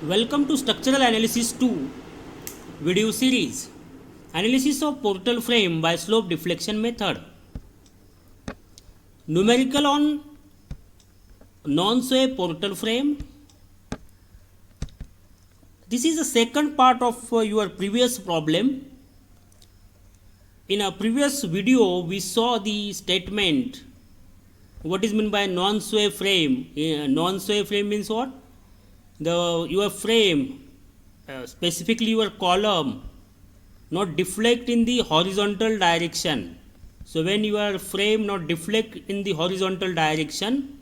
Welcome to Structural Analysis 2 video series. Analysis of portal frame by slope deflection method. Numerical on non-sway portal frame. This is the second part of your previous problem. In a previous video, we saw the statement. What is meant by non-sway frame? Non-sway frame means what? Your frame, specifically your column, not deflect in the horizontal direction. So when your frame not deflect in the horizontal direction,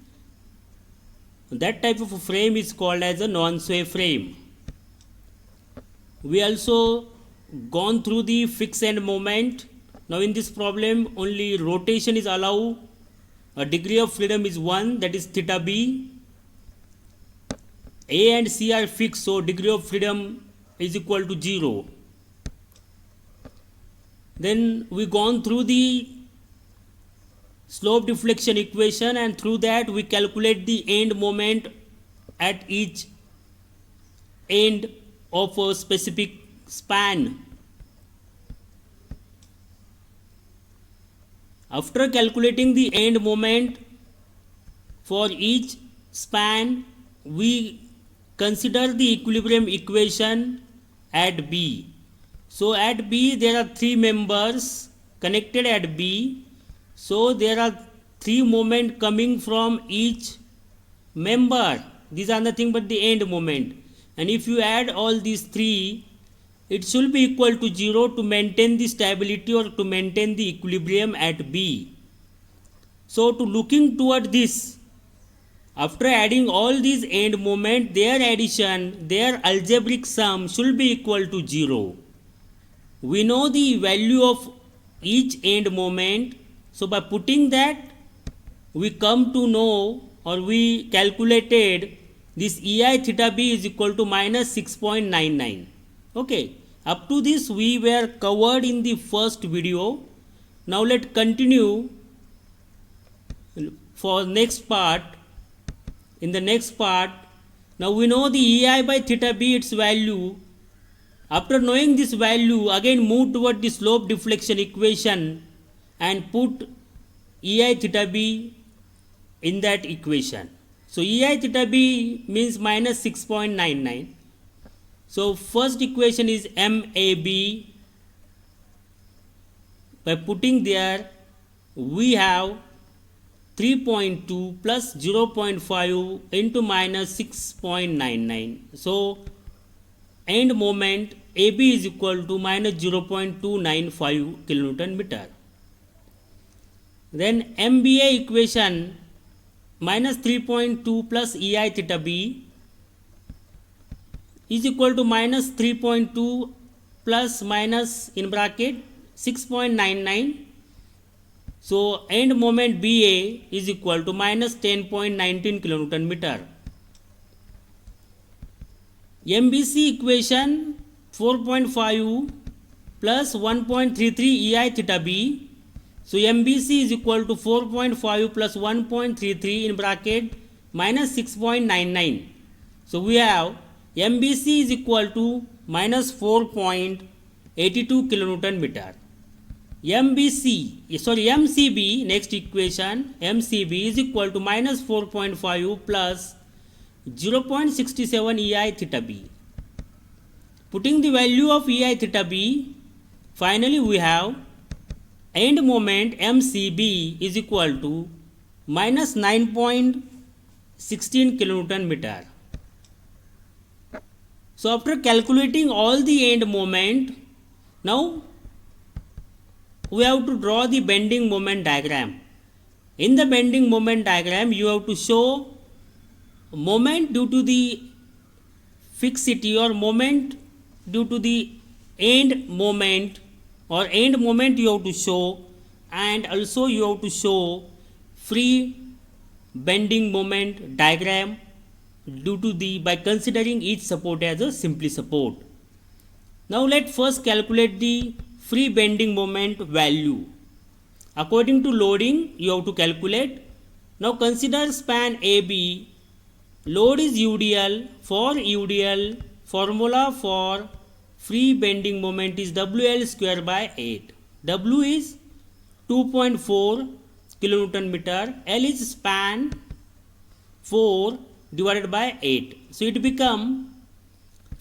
that type of frame is called as a non-sway frame. We also gone through the fixed end moment. Now in this problem only rotation is allowed. A degree of freedom is 1, that is theta b. A and C are fixed, so degree of freedom is equal to 0. Then we gone through the slope deflection equation, and through that we calculate the end moment at each end of a specific span. After calculating the end moment for each span, we consider the equilibrium equation at B. So at B there are 3 members connected at B. So there are 3 moments coming from each member. These are nothing but the end moment. And if you add all these 3, it should be equal to 0 to maintain the stability or to maintain the equilibrium at B. So to looking toward this, after adding all these end moment, their addition, their algebraic sum should be equal to 0. We know the value of each end moment. So by putting that, we come to know, or we calculated this EI theta B is equal to minus 6.99. Okay. Up to this we were covered in the first video. Now let's continue for next part. In the next part, now we know the EI by theta B, its value. After knowing this value, again move toward the slope deflection equation and put EI theta B in that equation. So EI theta B means minus 6.99. So first equation is MAB. By putting there, we have 3.2 plus 0.5 into minus 6.99. So end moment AB is equal to minus 0.295 kilonewton meter. Then MBA equation, minus 3.2 plus EI theta B is equal to minus 3.2 plus minus in bracket 6.99. So end moment BA is equal to minus 10.19 kilonewton meter. MBC equation 4.5 plus 1.33 EI theta B. So MBC is equal to 4.5 plus 1.33 in bracket minus 6.99. So we have MBC is equal to minus 4.82 kilonewton meter. MCB, next equation, MCB is equal to minus 4.5 plus 0.67 EI theta B. Putting the value of EI theta B, finally we have end moment MCB is equal to minus 9.16 kilonewton meter. So after calculating all the end moment, now we have to draw the bending moment diagram. In the bending moment diagram, you have to show moment due to the fixity or moment due to the end moment, or end moment you have to show, and also you have to show free bending moment diagram due to the, by considering each support as a simply support. Now let's first calculate the free bending moment value. According to loading, you have to calculate. Now consider span AB Load is UDL. For UDL, formula for free bending moment is WL square by 8. W is 2.4 kilonewton meter. L is span 4 divided by 8. So it become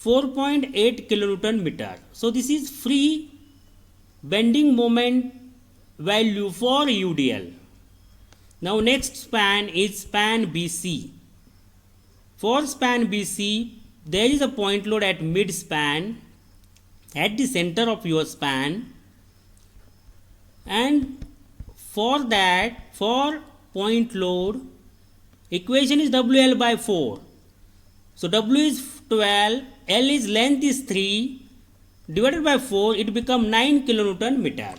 4.8 kilonewton meter. So this is free bending moment value for UDL. Now next span is span BC. For span BC, there is a point load at mid span at the center of your span, and for that, for point load, equation is WL by 4. So W is 12, L is length is 3, divided by 4, it become 9 kilonewton meter.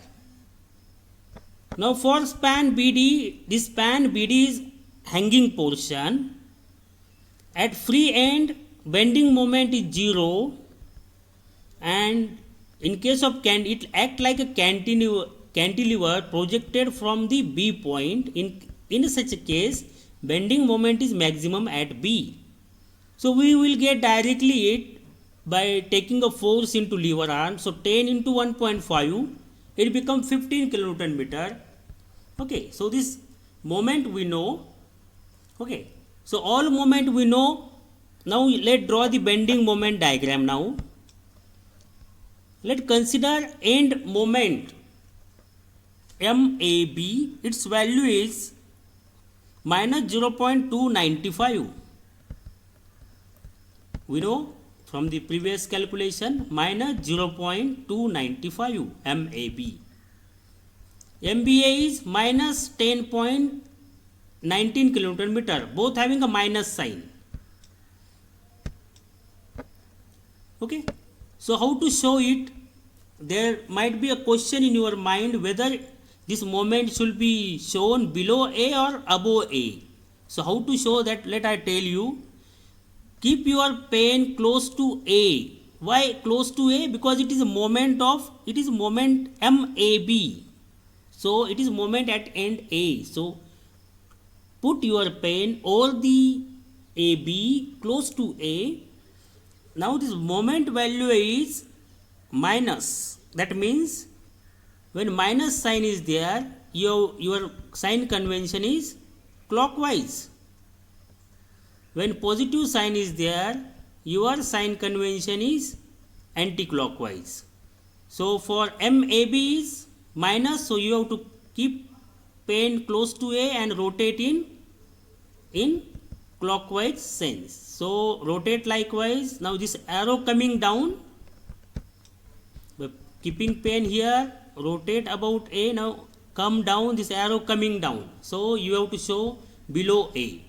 Now for span BD, this span BD is hanging portion. At free end, bending moment is 0, and in case of it act like a cantilever projected from the B point. In such a case, bending moment is maximum at B. So we will get directly it by taking a force into lever arm. So 10 into 1.5, it becomes 15 kilonewton meter. Okay, so this moment we know. Okay, so all moment we know. Now let's draw the bending moment diagram now. Let's consider end moment MAB. Its value is minus 0.295. We know from the previous calculation, minus 0.295 MAB. MBA is minus 10.19 kilonewton meter, both having a minus sign. Okay, so how to show it? There might be a question in your mind whether this moment should be shown below A or above A. So how to show that? Let I tell you. Keep your pen close to A. Why close to A? Because it is a moment MAB. So it is moment at end A. So put your pen over the AB close to A. Now this moment value is minus. That means when minus sign is there, your sign convention is clockwise. When positive sign is there, your sign convention is anti-clockwise. So for MAB is minus, so you have to keep pen close to A and rotate in clockwise sense. So rotate likewise. Now this arrow coming down, keeping pen here, rotate about A. Now come down, this arrow coming down. So you have to show below A,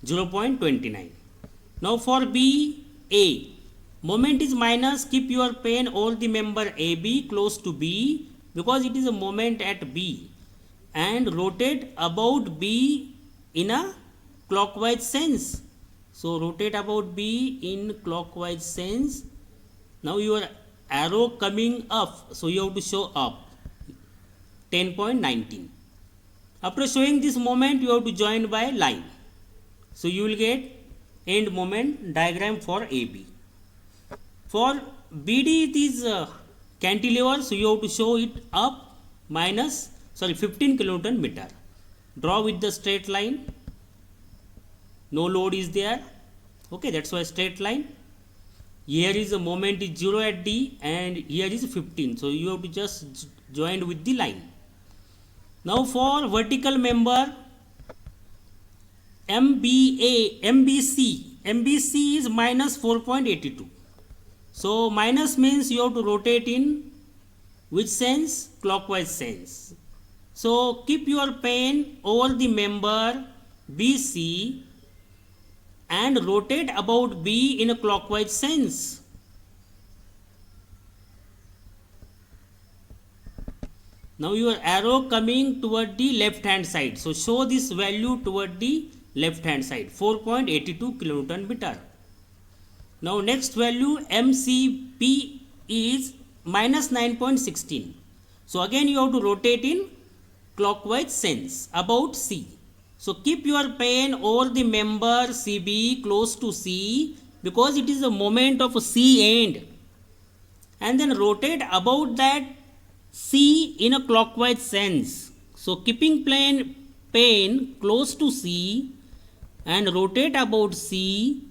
0.29. Now for B, A, moment is minus. Keep your pen over the member AB close to B because it is a moment at B, and rotate about B in a clockwise sense. So rotate about B in clockwise sense. Now your arrow coming up, so you have to show up, 10.19. After showing this moment, you have to join by line. So you will get end moment diagram for AB. For BD it is cantilever, so you have to show it up 15 kilonewton meter. Draw with the straight line. No load is there. Okay, that's why straight line. Here is a moment is 0 at D and here is 15. So you have to just join with the line. Now for vertical member MBC is minus 4.82. So minus means you have to rotate in which sense? Clockwise sense. So keep your pen over the member BC and rotate about B in a clockwise sense. Now your arrow coming toward the left hand side. So show this value toward the left hand side, 4.82 kilonewton meter. Now next value MCP is minus 9.16. So again you have to rotate in clockwise sense about C. So keep your pen over the member CB close to C because it is a moment of C end, and then rotate about that C in a clockwise sense. So keeping pen close to C and rotate about C,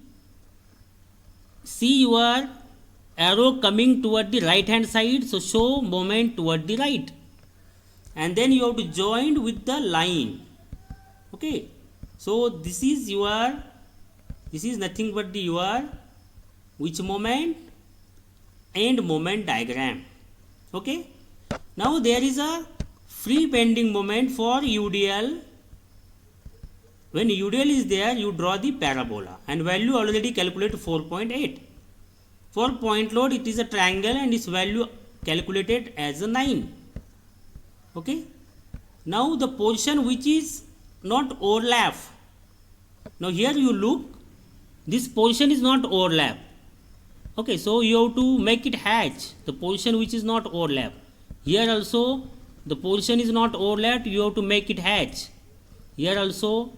see your arrow coming toward the right hand side, so show moment toward the right, and then you have to join with the line. Okay, so this is nothing but the your which moment, end moment diagram. Okay, now there is a free bending moment for UDL. When UDL is there, you draw the parabola and value already calculated 4.8. For point load, it is a triangle and its value calculated as a 9. Okay, now the portion which is not overlap. Now here you look, this portion is not overlap. Okay, so you have to make it hatch, the portion which is not overlap. Here also the portion is not overlap, you have to make it hatch. Here also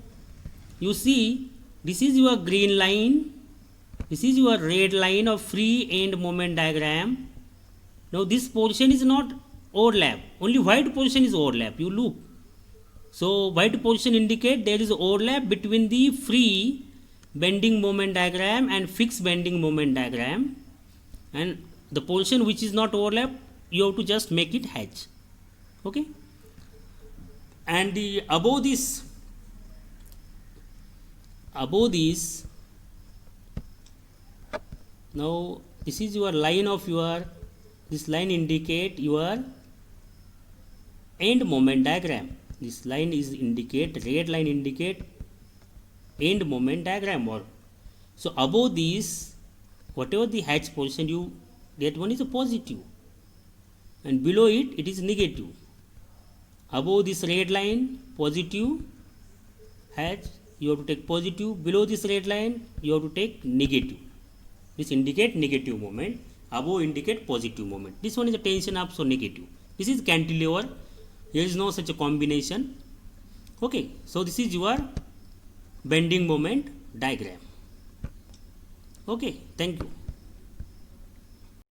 you see, this is your green line, this is your red line of free end moment diagram. Now this portion is not overlap, only white portion is overlap. You look, so white portion indicate there is overlap between the free bending moment diagram and fixed bending moment diagram, and the portion which is not overlap, you have to just make it hatch. Okay, and the above this, now this is your line of your, this line indicate your end moment diagram. This line is indicate, red line indicate end moment diagram. Or so above this, whatever the hatch portion, you, that one is a positive, and below it, it is negative. Above this red line, positive hatch, you have to take positive. Below this red line, you have to take negative. This indicate negative moment, above indicate positive moment. This one is a tension up, so negative. This is cantilever. Here is no such a combination. Okay, so this is your bending moment diagram. Okay, thank you.